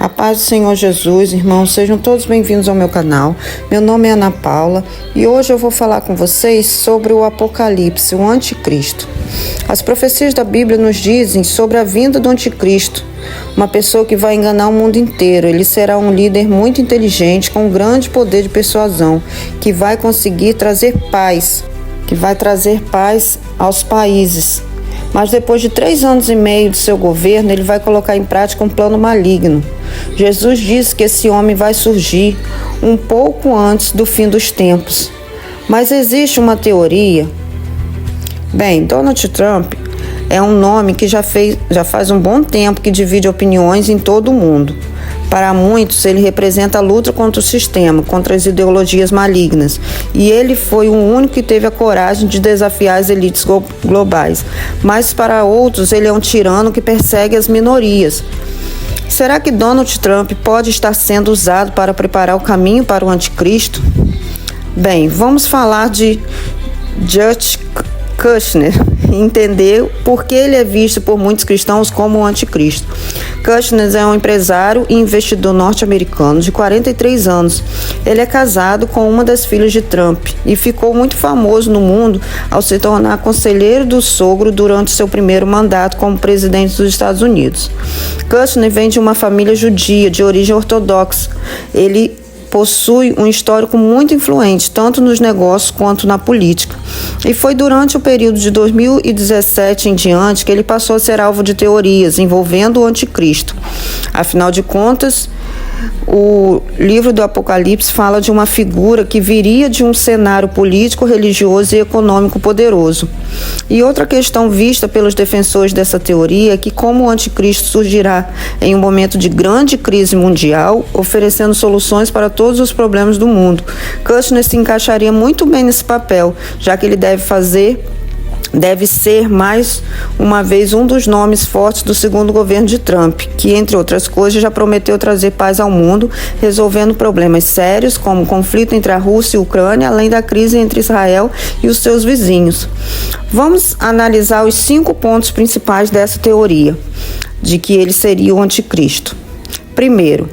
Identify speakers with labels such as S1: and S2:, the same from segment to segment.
S1: A paz do Senhor Jesus, irmãos, sejam todos bem-vindos ao meu canal. Meu nome é Ana Paula e hoje eu vou falar com vocês sobre o Apocalipse, o Anticristo. As profecias da Bíblia nos dizem sobre a vinda do Anticristo, uma pessoa que vai enganar o mundo inteiro. Ele será um líder muito inteligente, com um grande poder de persuasão, que vai conseguir trazer paz, aos países. Mas depois de 3 anos e meio de seu governo, ele vai colocar em prática um plano maligno. Jesus disse que esse homem vai surgir um pouco antes do fim dos tempos. Mas existe uma teoria. Donald Trump é um nome que já faz um bom tempo que divide opiniões em todo o mundo. Para muitos, ele representa a luta contra o sistema, contra as ideologias malignas. E ele foi o único que teve a coragem de desafiar as elites globais. Mas para outros, ele é um tirano que persegue as minorias. Será que Donald Trump pode estar sendo usado para preparar o caminho para o anticristo? Vamos falar de Jared Kushner e entender por que ele é visto por muitos cristãos como o anticristo. Kushner é um empresário e investidor norte-americano de 43 anos. Ele é casado com uma das filhas de Trump e ficou muito famoso no mundo ao se tornar conselheiro do sogro durante seu primeiro mandato como presidente dos Estados Unidos. Kushner vem de uma família judia de origem ortodoxa. Ele possui um histórico muito influente, tanto nos negócios quanto na política. E foi durante o período de 2017 em diante que ele passou a ser alvo de teorias envolvendo o anticristo. Afinal de contas, o livro do Apocalipse fala de uma figura que viria de um cenário político, religioso e econômico poderoso. E outra questão vista pelos defensores dessa teoria é que, como o anticristo surgirá em um momento de grande crise mundial, oferecendo soluções para todos os problemas do mundo, Kushner se encaixaria muito bem nesse papel, já que ele deve ser mais uma vez um dos nomes fortes do segundo governo de Trump, que, entre outras coisas, já prometeu trazer paz ao mundo, resolvendo problemas sérios como o conflito entre a Rússia e a Ucrânia, além da crise entre Israel e os seus vizinhos. Vamos analisar os 5 pontos principais dessa teoria, de que ele seria o anticristo. Primeiro,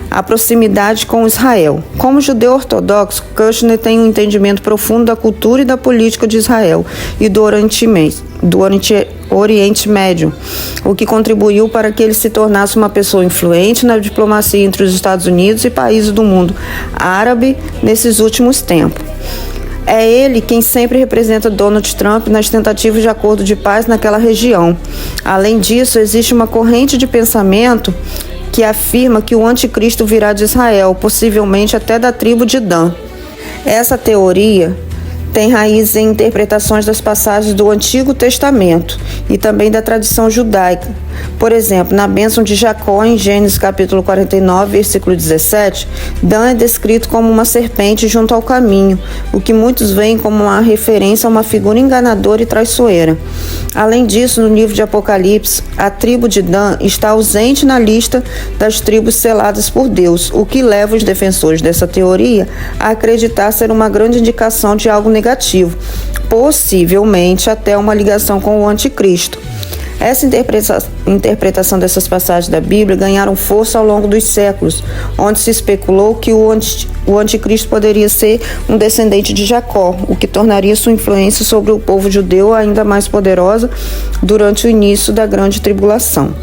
S1: a proximidade com Israel. Como judeu ortodoxo, Kushner tem um entendimento profundo da cultura e da política de Israel e do Oriente Médio, o que contribuiu para que ele se tornasse uma pessoa influente na diplomacia entre os Estados Unidos e países do mundo árabe nesses últimos tempos. É ele quem sempre representa Donald Trump nas tentativas de acordo de paz naquela região. Além disso, existe uma corrente de pensamento que afirma que o anticristo virá de Israel, possivelmente até da tribo de Dan. Essa teoria tem raiz em interpretações das passagens do Antigo Testamento e também da tradição judaica. Por exemplo, na bênção de Jacó, em Gênesis capítulo 49, versículo 17, Dan é descrito como uma serpente junto ao caminho, o que muitos veem como uma referência a uma figura enganadora e traiçoeira. Além disso, no livro de Apocalipse, a tribo de Dan está ausente na lista das tribos seladas por Deus, o que leva os defensores dessa teoria a acreditar ser uma grande indicação de algo negativo, possivelmente até uma ligação com o anticristo. Essa interpretação dessas passagens da Bíblia ganharam força ao longo dos séculos, onde se especulou que o anticristo poderia ser um descendente de Jacó, o que tornaria sua influência sobre o povo judeu ainda mais poderosa durante o início da grande tribulação.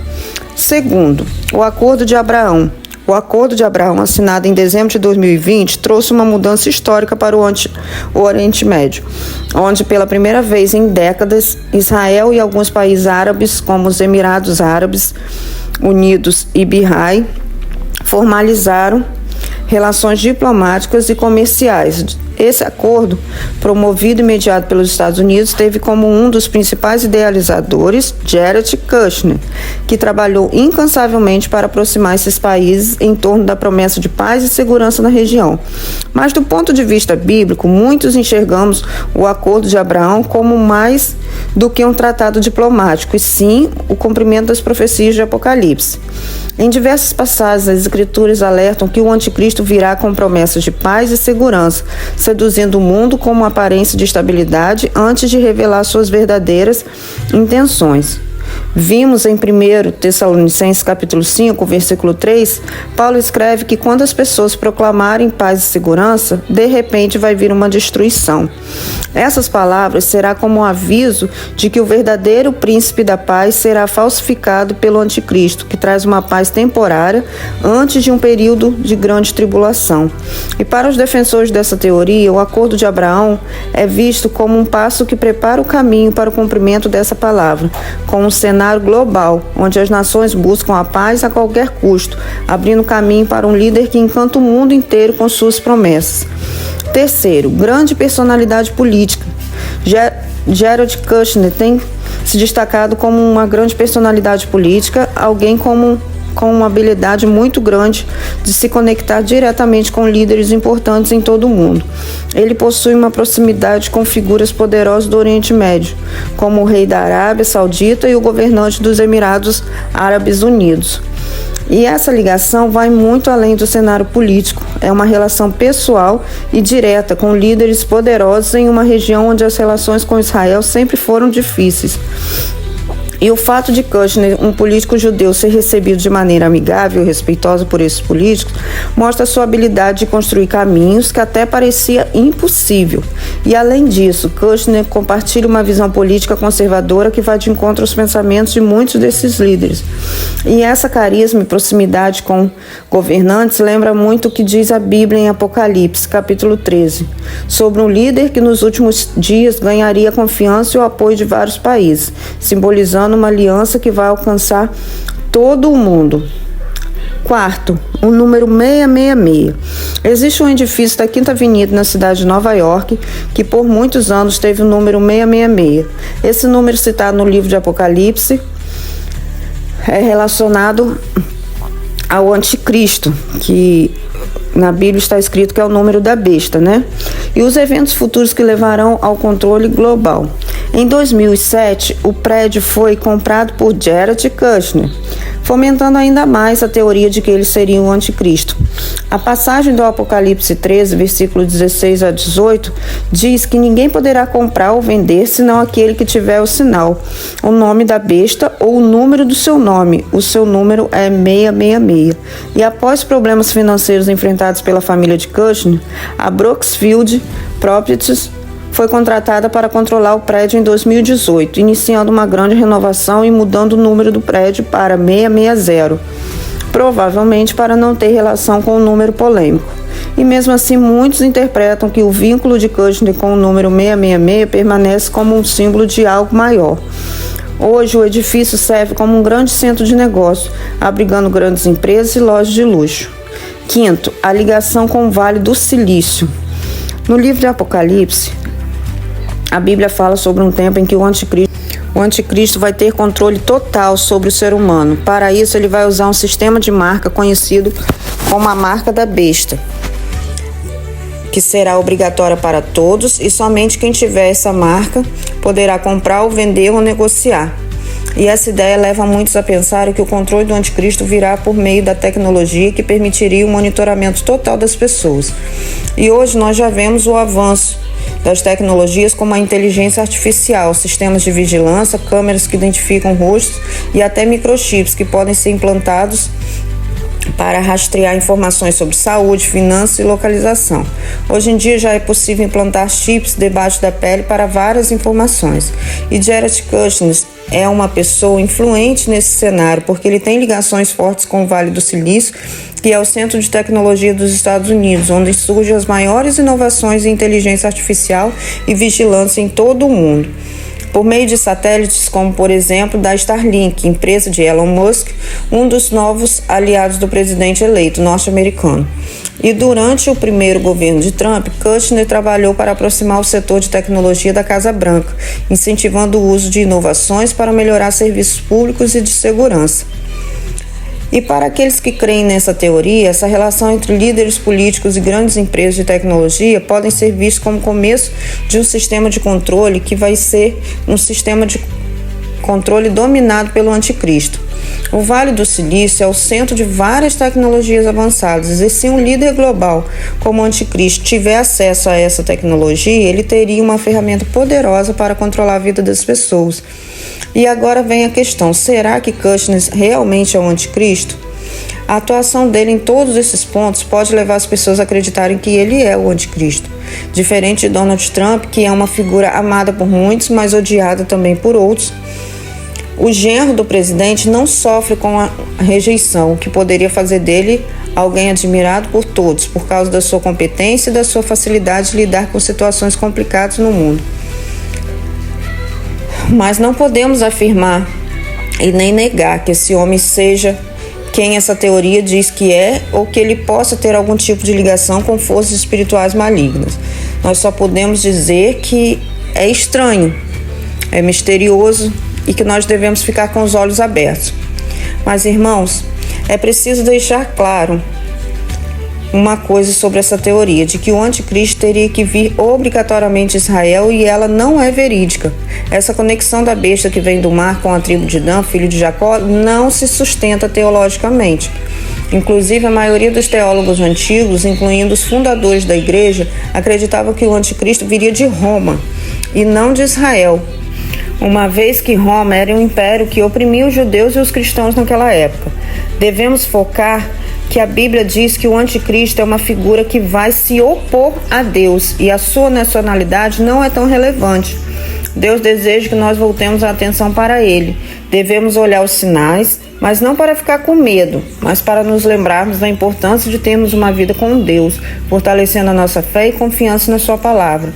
S1: Segundo, o Acordo de Abraão. O Acordo de Abraão, assinado em dezembro de 2020, trouxe uma mudança histórica para o Oriente Médio, onde pela primeira vez em décadas, Israel e alguns países árabes, como os Emirados Árabes Unidos e Bahrein, formalizaram relações diplomáticas e comerciais. Esse acordo, promovido e mediado pelos Estados Unidos, teve como um dos principais idealizadores Jared Kushner, que trabalhou incansavelmente para aproximar esses países em torno da promessa de paz e segurança na região. Mas do ponto de vista bíblico, muitos enxergamos o Acordo de Abraão como mais do que um tratado diplomático, e sim o cumprimento das profecias de Apocalipse. Em diversas passagens, as Escrituras alertam que o anticristo virá com promessas de paz e segurança, seduzindo o mundo com uma aparência de estabilidade antes de revelar suas verdadeiras intenções. Vimos em 1 Tessalonicenses capítulo 5, versículo 3, Paulo escreve que quando as pessoas proclamarem paz e segurança, de repente vai vir uma destruição. Essas palavras será como um aviso de que o verdadeiro príncipe da paz será falsificado pelo anticristo, que traz uma paz temporária antes de um período de grande tribulação. E para os defensores dessa teoria, o acordo de Abraão é visto como um passo que prepara o caminho para o cumprimento dessa palavra, com um cenário global, onde as nações buscam a paz a qualquer custo, abrindo caminho para um líder que encanta o mundo inteiro com suas promessas. Terceiro, grande personalidade política. Jared Kushner tem se destacado como uma grande personalidade política, alguém com uma habilidade muito grande de se conectar diretamente com líderes importantes em todo o mundo. Ele possui uma proximidade com figuras poderosas do Oriente Médio, como o rei da Arábia Saudita e o governante dos Emirados Árabes Unidos. E essa ligação vai muito além do cenário político. É uma relação pessoal e direta com líderes poderosos em uma região onde as relações com Israel sempre foram difíceis. E o fato de Kushner, um político judeu, ser recebido de maneira amigável e respeitosa por esses políticos, mostra sua habilidade de construir caminhos que até parecia impossível. E além disso, Kushner compartilha uma visão política conservadora que vai de encontro aos pensamentos de muitos desses líderes. E essa carisma e proximidade com governantes lembra muito o que diz a Bíblia em Apocalipse, capítulo 13, sobre um líder que nos últimos dias ganharia a confiança e o apoio de vários países, simbolizando uma aliança que vai alcançar todo o mundo. Quarto, o número 666. Existe um edifício da Quinta Avenida na cidade de Nova York que por muitos anos teve o número 666. Esse número citado no livro de Apocalipse é relacionado ao anticristo, que na Bíblia está escrito que é o número da besta, né? E os eventos futuros que levarão ao controle global. Em 2007, o prédio foi comprado por Jared Kushner, fomentando ainda mais a teoria de que ele seria o anticristo. A passagem do Apocalipse 13, versículo 16 a 18, diz que ninguém poderá comprar ou vender senão aquele que tiver o sinal, o nome da besta ou o número do seu nome. O seu número é 666. E após problemas financeiros enfrentados pela família de Kushner, a Brooksfield Properties foi contratada para controlar o prédio em 2018, iniciando uma grande renovação e mudando o número do prédio para 660, provavelmente para não ter relação com o número polêmico. E mesmo assim, muitos interpretam que o vínculo de Kushner com o número 666 permanece como um símbolo de algo maior. Hoje, o edifício serve como um grande centro de negócio, abrigando grandes empresas e lojas de luxo. Quinto, a ligação com o Vale do Silício. No livro de Apocalipse, a Bíblia fala sobre um tempo em que o anticristo vai ter controle total sobre o ser humano. Para isso, ele vai usar um sistema de marca conhecido como a marca da besta, que será obrigatória para todos e somente quem tiver essa marca poderá comprar ou vender ou negociar. E essa ideia leva muitos a pensar que o controle do anticristo virá por meio da tecnologia que permitiria o monitoramento total das pessoas. E hoje nós já vemos o avanço das tecnologias como a inteligência artificial, sistemas de vigilância, câmeras que identificam rostos e até microchips que podem ser implantados para rastrear informações sobre saúde, finanças e localização. Hoje em dia já é possível implantar chips debaixo da pele para várias informações. E Jared Kushner é uma pessoa influente nesse cenário porque ele tem ligações fortes com o Vale do Silício, que é o centro de tecnologia dos Estados Unidos, onde surgem as maiores inovações em inteligência artificial e vigilância em todo o mundo. Por meio de satélites como, por exemplo, da Starlink, empresa de Elon Musk, um dos novos aliados do presidente eleito norte-americano. E durante o primeiro governo de Trump, Kushner trabalhou para aproximar o setor de tecnologia da Casa Branca, incentivando o uso de inovações para melhorar serviços públicos e de segurança. E para aqueles que creem nessa teoria, essa relação entre líderes políticos e grandes empresas de tecnologia podem ser vistos como o começo de um sistema de controle que vai ser um sistema de controle dominado pelo anticristo. O Vale do Silício é o centro de várias tecnologias avançadas, e se um líder global como o anticristo tiver acesso a essa tecnologia, ele teria uma ferramenta poderosa para controlar a vida das pessoas. E agora vem a questão, será que Kushner realmente é o anticristo? A atuação dele em todos esses pontos pode levar as pessoas a acreditarem que ele é o anticristo. Diferente de Donald Trump, que é uma figura amada por muitos, mas odiada também por outros, o genro do presidente não sofre com a rejeição, o que poderia fazer dele alguém admirado por todos, por causa da sua competência e da sua facilidade de lidar com situações complicadas no mundo. Mas não podemos afirmar e nem negar que esse homem seja quem essa teoria diz que é, ou que ele possa ter algum tipo de ligação com forças espirituais malignas. Nós só podemos dizer que é estranho, é misterioso e que nós devemos ficar com os olhos abertos. Mas, irmãos, é preciso deixar claro uma coisa sobre essa teoria, de que o anticristo teria que vir obrigatoriamente de Israel, e ela não é verídica. Essa conexão da besta que vem do mar com a tribo de Dan, filho de Jacó, não se sustenta teologicamente. Inclusive, a maioria dos teólogos antigos, incluindo os fundadores da igreja, acreditavam que o anticristo viria de Roma e não de Israel, uma vez que Roma era um império que oprimia os judeus e os cristãos naquela época. Devemos focar que a Bíblia diz que o anticristo é uma figura que vai se opor a Deus e a sua nacionalidade não é tão relevante. Deus deseja que nós voltemos a atenção para ele. Devemos olhar os sinais, mas não para ficar com medo, mas para nos lembrarmos da importância de termos uma vida com Deus, fortalecendo a nossa fé e confiança na sua palavra.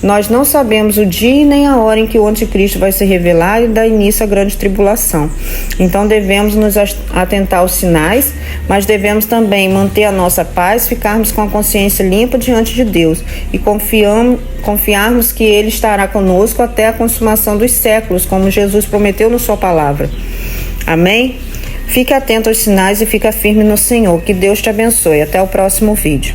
S1: Nós não sabemos o dia e nem a hora em que o anticristo vai se revelar e dar início à grande tribulação. Então devemos nos atentar aos sinais, mas devemos também manter a nossa paz, ficarmos com a consciência limpa diante de Deus e confiarmos que Ele estará conosco até a consumação dos séculos, como Jesus prometeu na sua palavra. Amém? Fique atento aos sinais e fique firme no Senhor. Que Deus te abençoe. Até o próximo vídeo.